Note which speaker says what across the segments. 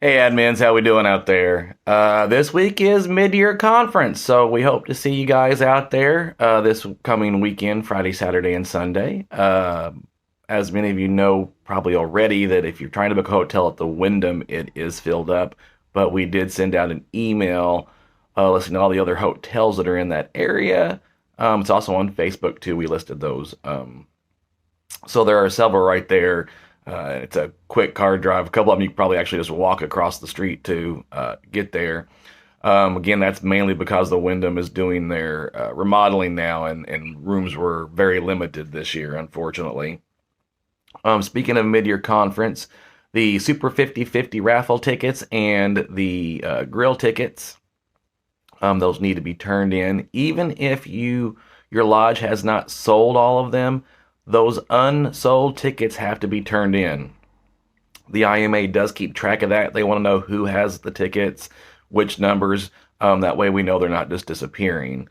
Speaker 1: Hey admins, how we doing out there? This week is mid-year conference, so we hope to see you guys out there this coming weekend, Friday, Saturday, and Sunday. As many of you know probably already, that if you're trying to book a hotel at the Wyndham, it is filled up. But we did send out an email listing all the other hotels that are in that area. It's also on Facebook too. We listed those. So there are several right there. It's a quick car drive. A couple of them you could probably actually just walk across the street to get there. Again, that's mainly because the Wyndham is doing their remodeling now, and rooms were very limited this year, unfortunately. Speaking of mid-year conference, the Super 50/50 raffle tickets and the grill tickets, those need to be turned in. Even if your lodge has not sold all of them, those unsold tickets have to be turned in. The IMA does keep track of that. They want to know who has the tickets, which numbers. That way we know they're not just disappearing.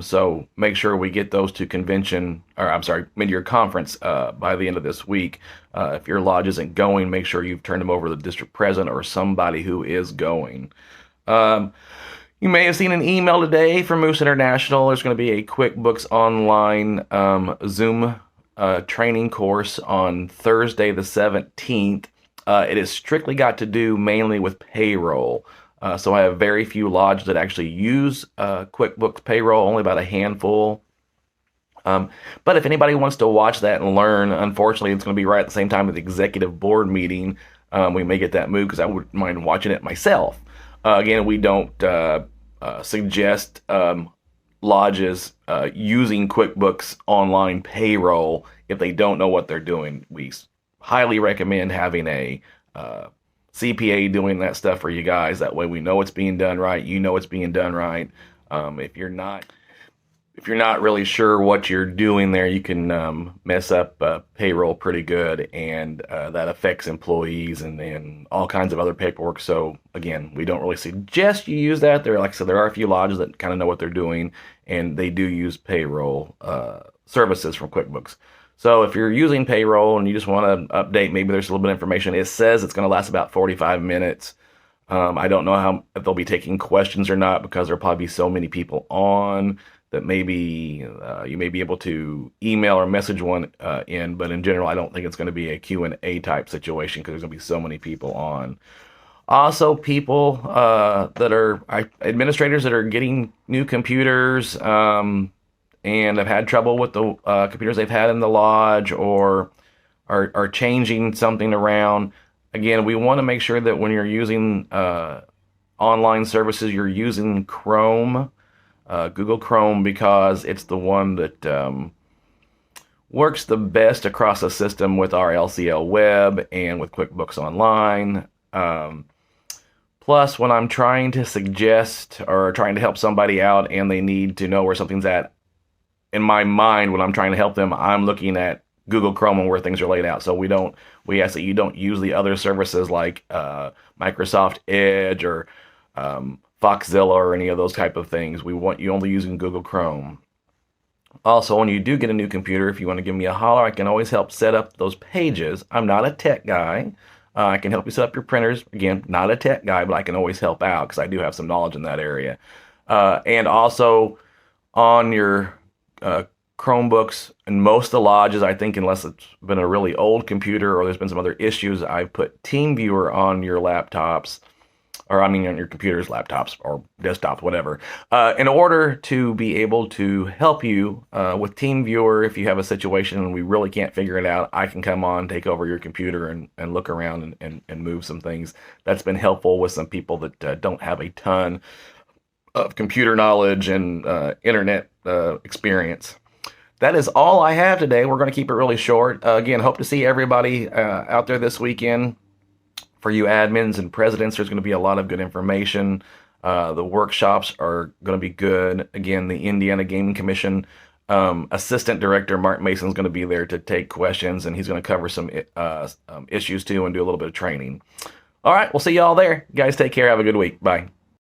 Speaker 1: So make sure we get those to convention, or I'm sorry, mid-year conference by the end of this week. If your lodge isn't going, make sure you've turned them over to the district president or somebody who is going. You may have seen an email today from Moose International. There's going to be a QuickBooks Online Zoom training course on Thursday the 17th. It is strictly got to do mainly with payroll. So I have very few lodges that actually use QuickBooks Payroll, only about a handful. But if anybody wants to watch that and learn, unfortunately, it's going to be right at the same time as the executive board meeting. We may get that moved because I wouldn't mind watching it myself. Again, we don't suggest lodges using QuickBooks Online Payroll if they don't know what they're doing. We highly recommend having a CPA doing that stuff for you guys. That way we know it's being done right. You know it's being done right. If you're not really sure what you're doing there, you can mess up payroll pretty good, and that affects employees and all kinds of other paperwork. So again, we don't really suggest you use that. Like I said, there are a few lodges that kind of know what they're doing, and they do use payroll services from QuickBooks. So if you're using payroll and you just want to update, maybe there's a little bit of information. It says it's going to last about 45 minutes. I don't know if they'll be taking questions or not, because there'll probably be so many people on that maybe you may be able to email or message one in, but in general, I don't think it's going to be a Q&A type situation because there's going to be so many people on. Also, people that are administrators that are getting new computers and have had trouble with the computers they've had in the lodge, or are changing something around. Again, we want to make sure that when you're using online services, you're using Chrome. Google Chrome, because it's the one that works the best across the system with our LCL Web and with QuickBooks Online. Plus, when I'm trying to suggest or trying to help somebody out and they need to know where something's at, in my mind, when I'm trying to help them, I'm looking at Google Chrome and where things are laid out. So we ask that you don't use the other services like Microsoft Edge or Foxzilla or any of those type of things. We want you only using Google Chrome. Also, when you do get a new computer, if you want to give me a holler, I can always help set up those pages. I'm not a tech guy. I can help you set up your printers. Again, not a tech guy, but I can always help out because I do have some knowledge in that area. And also on your Chromebooks, and most of the lodges, I think, unless it's been a really old computer or there's been some other issues, I've put TeamViewer on your laptops, or I mean on your computers, laptops, or desktops, whatever, in order to be able to help you with TeamViewer. If you have a situation and we really can't figure it out, I can come on, take over your computer, and look around and move some things. That's been helpful with some people that don't have a ton of computer knowledge and internet experience. That is all I have today. We're going to keep it really short. Again, hope to see everybody out there this weekend. For you admins and presidents, there's going to be a lot of good information. The workshops are going to be good. Again, the Indiana Gaming Commission Assistant Director Mark Mason is going to be there to take questions, and he's going to cover some issues too and do a little bit of training. All right, we'll see you all there. You guys take care. Have a good week. Bye.